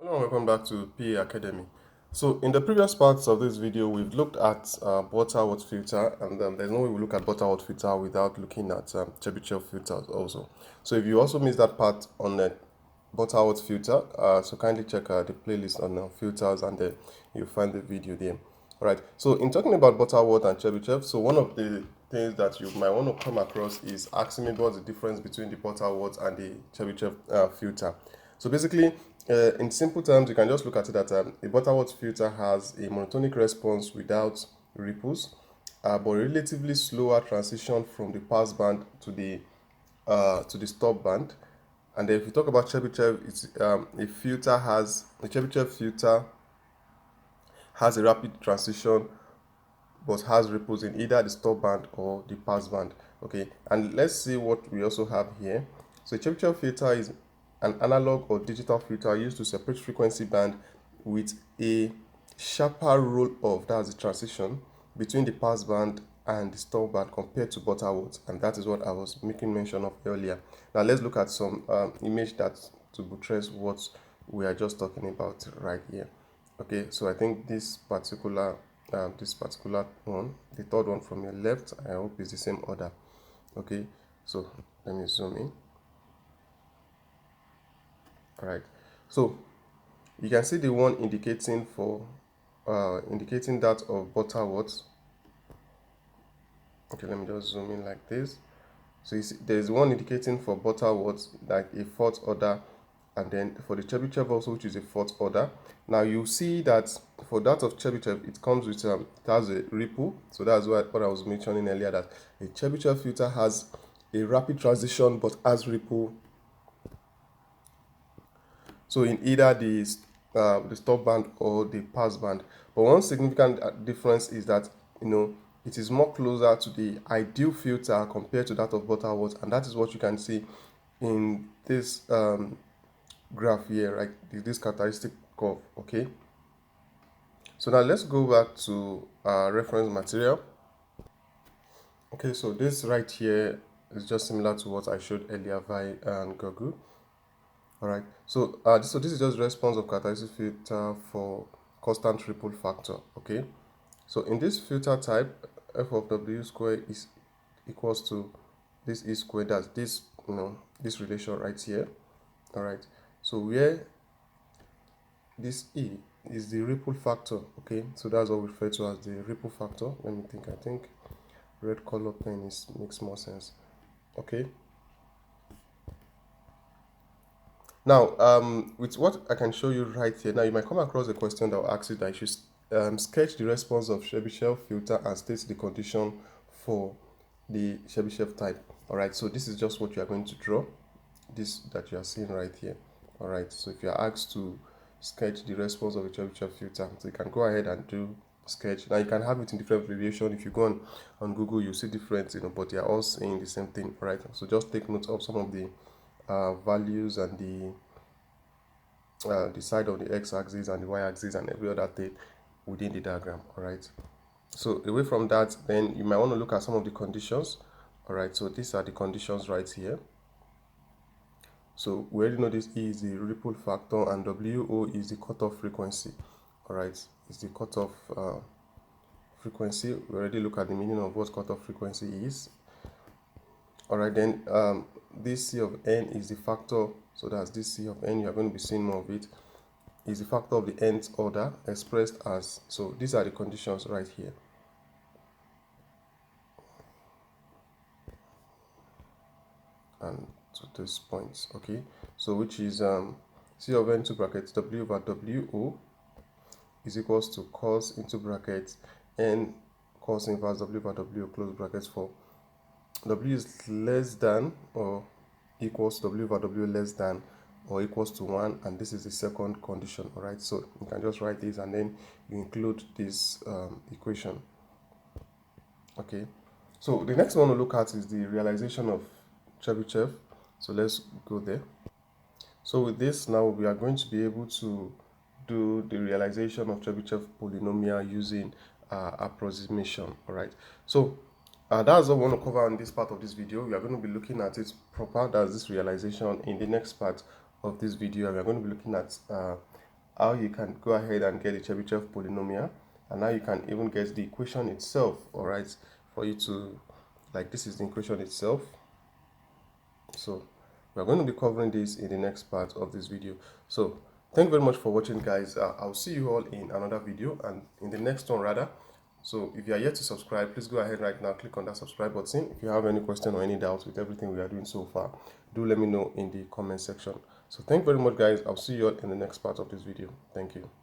Hello and welcome back to PA Academy. So in the previous parts of this video, we've looked at Butterworth filter, and there's no way we look at Butterworth filter without looking at Chebyshev filters also. So if you also missed that part on the Butterworth filter, so kindly check the playlist on filters, and then you'll find the video there. All right. So in talking about Butterworth and Chebyshev, so one of the things that you might want to come across is asking me what's the difference between the Butterworth and the Chebyshev filter. So basically, in simple terms, you can just look at it that a Butterworth filter has a monotonic response without ripples, but relatively slower transition from the pass band to the stop band. And then if you talk about Chebyshev, it's a Chebyshev filter has a rapid transition but has ripples in either the stop band or the pass band. Okay, and let's see what we also have here. So a Chebyshev filter is an analog or digital filter used to separate frequency band with a sharper roll off, that's the transition between the pass band and the stop band compared to Butterworth, and that is what I was making mention of earlier. Now let's look at some image that to buttress what we are just talking about right here. Okay, so I think this particular one, the third one from your left, I hope is the same order. Okay, so let me zoom in. All right, so you can see the one indicating that of Butterworth. Okay, let me just zoom in like this. So you see, there's one indicating for Butterworth like a fourth order, and then for the Chebyshev also, which is a fourth order. Now you see that for that of Chebyshev, it comes with it has a ripple. So that's what I was mentioning earlier, that a Chebyshev filter has a rapid transition but has ripple. So in either the stop band or the pass band. But one significant difference is that it is more closer to the ideal filter compared to that of Butterworth, and that is what you can see in this graph here, right? This characteristic curve. Okay. So now let's go back to reference material. Okay, so this right here is just similar to what I showed earlier via Google. All right, so this is just response of characteristic filter for constant ripple factor. Okay, so in this filter type, f of w square is equals to this e squared. That's this relation right here. All right, so where this e is the ripple factor. Okay, so that's what we refer to as the ripple factor. Let me think. I think red color pen makes more sense. Okay. Now, with what I can show you right here, now you might come across a question that will ask you that you should sketch the response of Chebyshev filter and state the condition for the Chebyshev type. All right, so this is just what you are going to draw, this that you are seeing right here. All right, so if you are asked to sketch the response of a Chebyshev filter, so you can go ahead and do sketch. Now you can have it in different variation. If you go on Google, you see different, but they are all saying the same thing. All right, so just take note of some of the values and the side of the x-axis and the y-axis and every other thing within the diagram. All right, so away from that, then you might want to look at some of the conditions. All right, so these are the conditions right here. So we already know this E is the ripple factor and WO is the cutoff frequency. All right, it's the cutoff frequency. We already look at the meaning of what cutoff frequency is. All right, then this C of n is the factor. So that's this C of n. You are going to be seeing more of it. Is the factor of the nth order expressed as. So these are the conditions right here. And to this point, okay. So which is C of n into brackets W over WO is equals to cos into brackets n cos inverse W over W close brackets for W is less than or equals to W over W less than or equals to 1, and this is the second condition. All right, so you can just write this and then you include this equation. Okay, so the next one to look at is the realization of Chebyshev. So let's go there. So with this, now we are going to be able to do the realization of Chebyshev polynomial using approximation. All right, so that's what we want to cover in this part of this video. We are going to be looking at it proper, that's this realization, in the next part of this video. We are going to be looking at how you can go ahead and get the Chebyshev polynomial, and now you can even get the equation itself. All right, for you to, like, this is the equation itself. So we're going to be covering this in the next part of this video. So thank you very much for watching, guys. I'll see you all in another video, and in the next one rather. So if you are yet to subscribe, please go ahead right now, click on that subscribe button. If you have any question or any doubts with everything we are doing so far, do let me know in the comment section. So thank you very much, guys. I'll see you all in the next part of this video. Thank you.